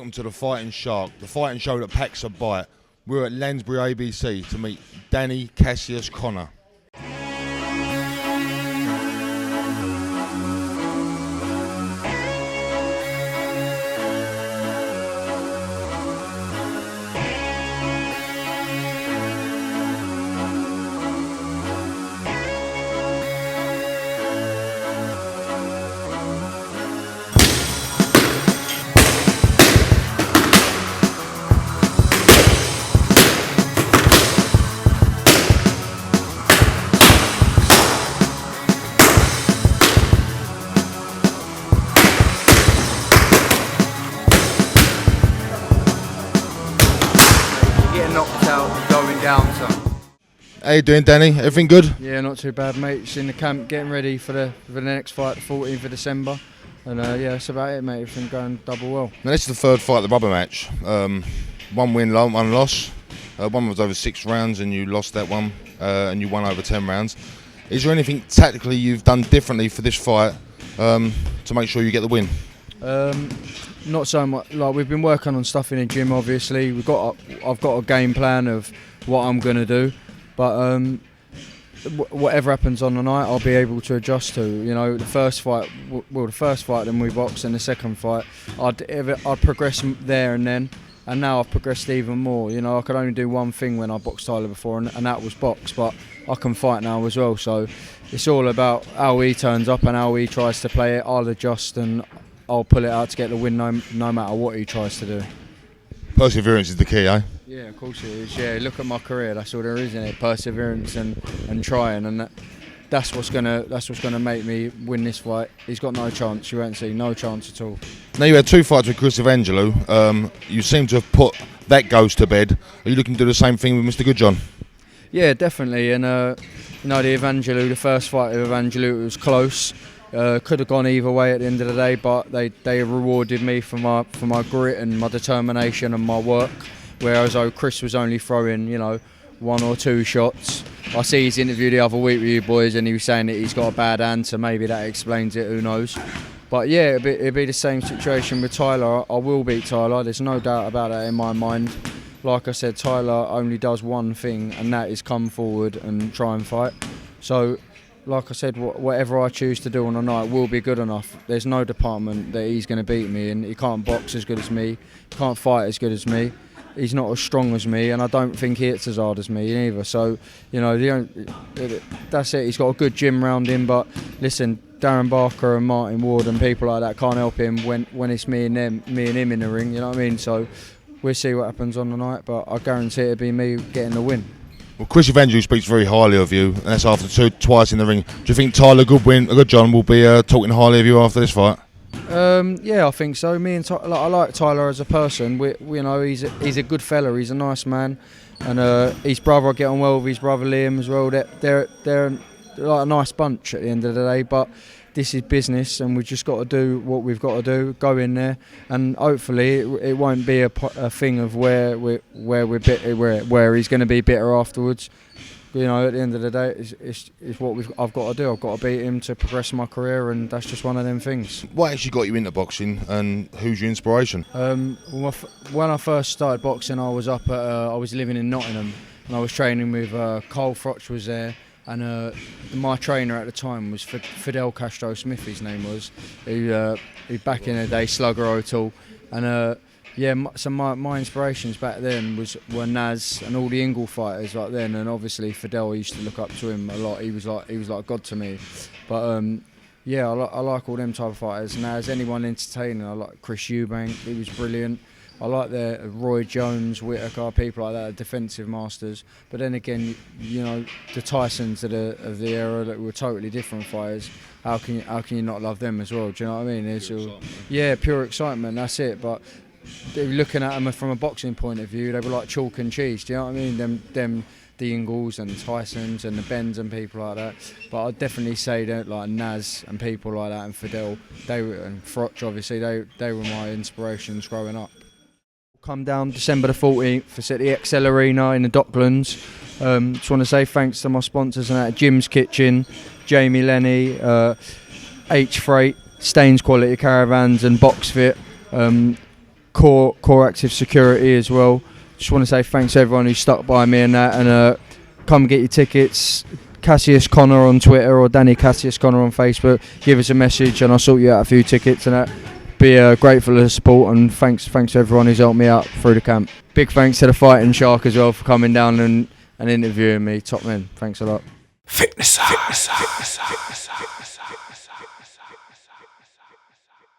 welcome to the Fighting Shark, the fighting show that packs a bite. We're at Lansbury ABC to meet Danny Cassius Connor. Knocked out, going down some. How you doing, Danny? Everything good? Yeah, not too bad, mate. Just in the camp, getting ready for the next fight, the 14th of December. And yeah, that's about it, mate. Everything going double well. Now, this is the third fight of the rubber match. One win, one loss. One was over 6 rounds and you lost that one, and you won over 10 rounds. Is there anything tactically you've done differently for this fight to make sure you get the win? Not so much. Like, we've been working on stuff in the gym. Obviously, I've got a game plan of what I'm gonna do, but whatever happens on the night, I'll be able to adjust to. You know, the first fight, then we boxed, and the second fight, I'd progress there and then, and now I've progressed even more. You know, I could only do one thing when I boxed Tyler before, and that was box, but I can fight now as well. So it's all about how he turns up and how he tries to play it. I'll adjust and I'll pull it out to get the win no matter what he tries to do. Perseverance is the key, eh? Yeah, of course it is. Yeah, look at my career. That's all there is in it. Perseverance and trying, and that's what's gonna make me win this fight. He's got no chance. You won't see no chance at all. Now, you had 2 fights with Chris Evangelou. You seem to have put that ghost to bed. Are you looking to do the same thing with Mr. GoodJohn? Yeah, definitely. And you know, the first fight with Evangelou, it was close. Could have gone either way at the end of the day, but they rewarded me for my grit and my determination and my work. Whereas Chris was only throwing, you know, 1 or 2 shots. I see his interview the other week with you boys, and he was saying that he's got a bad hand, so maybe that explains it. Who knows? But yeah, it'd be the same situation with Tyler. I will beat Tyler. There's no doubt about that in my mind. Like I said, Tyler only does one thing, and that is come forward and try and fight. So, like I said, whatever I choose to do on the night will be good enough. There's no department that he's going to beat me in. He can't box as good as me, he can't fight as good as me. He's not as strong as me, and I don't think he hits as hard as me either. So, you know, that's it. He's got a good gym round him, but listen, Darren Barker and Martin Ward and people like that can't help him when it's me and him in the ring. You know what I mean? So we'll see what happens on the night, but I guarantee it'll be me getting the win. Well, Chris Evangelou speaks very highly of you, and that's after twice in the ring. Do you think Tyler GoodJohn will be talking highly of you after this fight? Yeah, I think so. Me and I like Tyler as a person. You know, he's a good fella. He's a nice man, and his brother, I get on well with his brother Liam as well. They're like a nice bunch at the end of the day. But this is business, and we've just got to do what we've got to do. Go in there, and hopefully it won't be a thing of where he's going to be bitter afterwards. You know, at the end of the day, it's what I've got to do. I've got to beat him to progress my career, and that's just one of them things. What actually got you into boxing, and who's your inspiration? When I first started boxing, I was I was living in Nottingham, and I was training with Cole Frotch was there, and my trainer at the time was Fidel Castro Smith. His name was, who back in the day Slugger O'Toole, and. Yeah, so my inspirations back then were Naz and all the Ingle fighters like then, and obviously Fidel, I used to look up to him a lot. He was like God to me. But yeah, I like all them type of fighters. Naz, anyone entertaining, I like Chris Eubank. He was brilliant. I like the Roy Jones, Whittaker, people like that, defensive masters. But then again, you know, the Tysons of the era that were totally different fighters. How can you not love them as well? Do you know what I mean? Pure excitement. That's it. But looking at them from a boxing point of view, they were like chalk and cheese. Do you know what I mean? Them the Ingles and the Tysons and the Bens and people like that. But I'd definitely say that like Naz and people like that and Fidel, and Frotch obviously, they were my inspirations growing up. Come down December the 14th for the XL Arena in the Docklands. Just want to say thanks to my sponsors and that, Jim's Kitchen, Jamie Lenny, H Freight, Staines Quality Caravans and Box Fit. Core Active Security as well. Just want to say thanks to everyone who stuck by me and that, and come get your tickets. Cassius Connor on Twitter or Danny Cassius Connor on Facebook. Give us a message and I'll sort you out a few tickets and that. Be grateful for the support, and thanks to everyone who's helped me out through the camp. Big thanks to the Fighting Shark as well for coming down and interviewing me. Top men. Thanks a lot. Fitnessize.